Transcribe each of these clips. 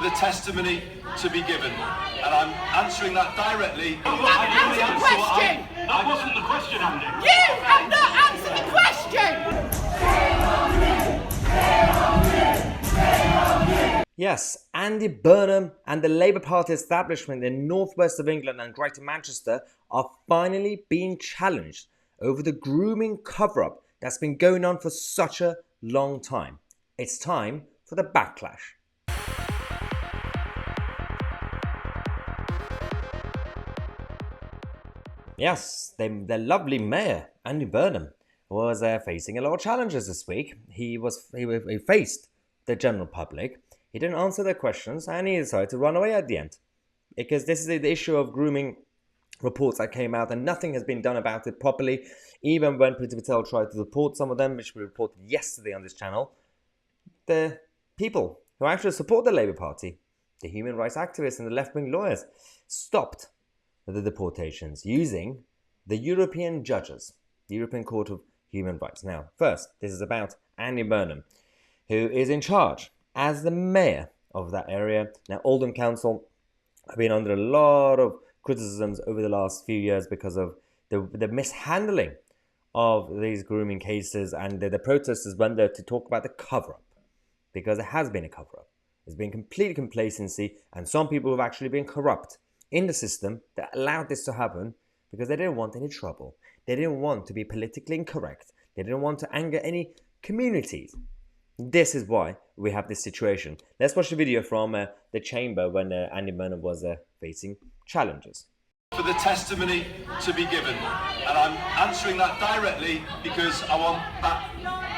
the testimony to be given, and I'm answering that directly. You haven't answered the question! That wasn't the question, Andy. You have not answered the question! Yes, Andy Burnham and the Labour Party establishment in northwest of England and Greater Manchester are finally being challenged over the grooming cover-up that's been going on for such a long time. It's time for the backlash. Yes, the lovely mayor, Andy Burnham, was facing a lot of challenges this week. He faced the general public. He didn't answer their questions and he decided to run away at the end. Because this is the issue of grooming reports that came out and nothing has been done about it properly. Even when Priti Patel tried to report some of them, which we reported yesterday on this channel, the people who actually support the Labour Party, the human rights activists and the left-wing lawyers, stopped the deportations using the European judges, the European Court of Human Rights. Now, first, this is about Andy Burnham, who is in charge as the mayor of that area. Now, Oldham Council have been under a lot of criticisms over the last few years because of the mishandling of these grooming cases, and the protesters went there to talk about the cover-up, because it has been a cover-up. There's been complete complacency, and some people have actually been corrupt in the system that allowed this to happen because they didn't want any trouble. They didn't want to be politically incorrect. They didn't want to anger any communities. This is why we have this situation. Let's watch the video from the chamber when Andy Burnham was facing challenges. For the testimony to be given, and I'm answering that directly because I want that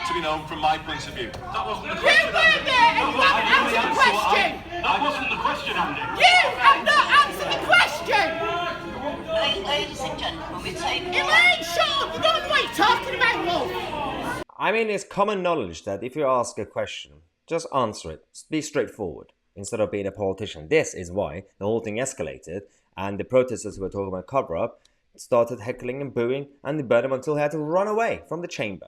to be known from my point of view. That wasn't the You question, were Andy. there and you haven't answered the question! That wasn't the question, Andy. You have not answered the question! Ladies and gentlemen, we take... Elaine, shut up! You don't know what you're talking about, love! I mean, it's common knowledge that if you ask a question, just answer it. Be straightforward instead of being a politician. This is why the whole thing escalated, and the protesters who were talking about cover-up started heckling and booing Andy Burnham until he had to run away from the chamber.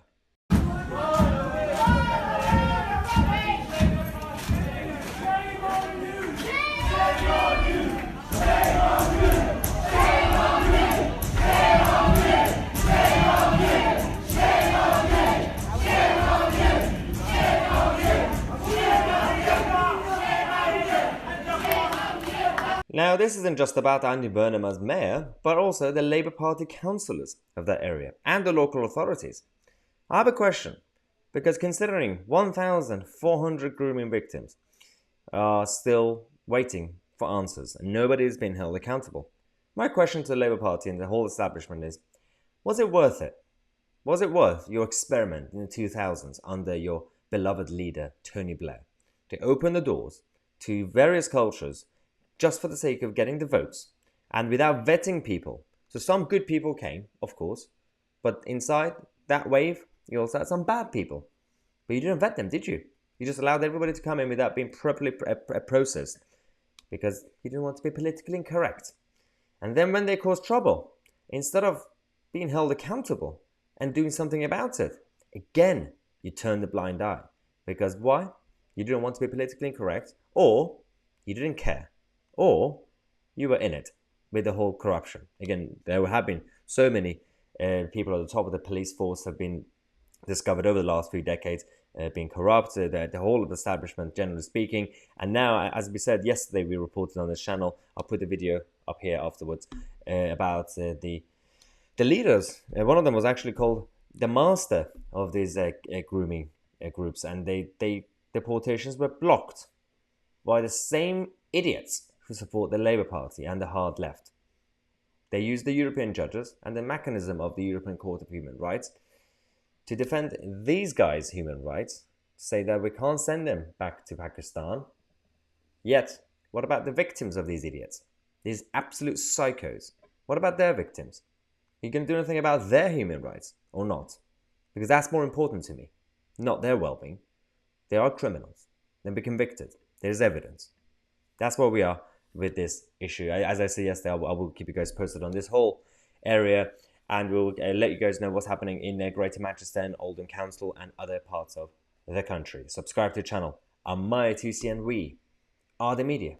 Now, this isn't just about Andy Burnham as mayor, but also the Labour Party councillors of that area and the local authorities. I have a question, because considering 1,400 grooming victims are still waiting for answers and nobody has been held accountable, my question to the Labour Party and the whole establishment is, was it worth it? Was it worth your experiment in the 2000s under your beloved leader, Tony Blair, to open the doors to various cultures just for the sake of getting the votes and without vetting people? So some good people came, of course, but inside that wave, you also had some bad people. But you didn't vet them, did you? You just allowed everybody to come in without being properly processed because you didn't want to be politically incorrect. And then when they caused trouble, instead of being held accountable and doing something about it, again, you turned a blind eye. Because why? You didn't want to be politically incorrect, or you didn't care, or you were in it with the whole corruption. Again, there have been so many people at the top of the police force have been discovered over the last few decades being corrupt, the whole of the establishment, generally speaking. And now, as we said yesterday, we reported on this channel, I'll put the video up here afterwards, about the leaders. One of them was actually called the master of these grooming groups, and deportations were blocked by the same idiots who support the Labour Party and the hard left. They used the European judges and the mechanism of the European Court of Human Rights to defend these guys' human rights, say that we can't send them back to Pakistan. Yet, what about the victims of these idiots? These absolute psychos. What about their victims? Are you going to do anything about their human rights or not? Because that's more important to me, not their well-being. They are criminals. They'll be convicted. There's evidence. That's where we are with this issue. As I said yesterday, I will keep you guys posted on this whole area, and we'll let you guys know what's happening in Greater Manchester and Oldham Council and other parts of the country. Subscribe to the channel. I'm Tousi, and we are the media.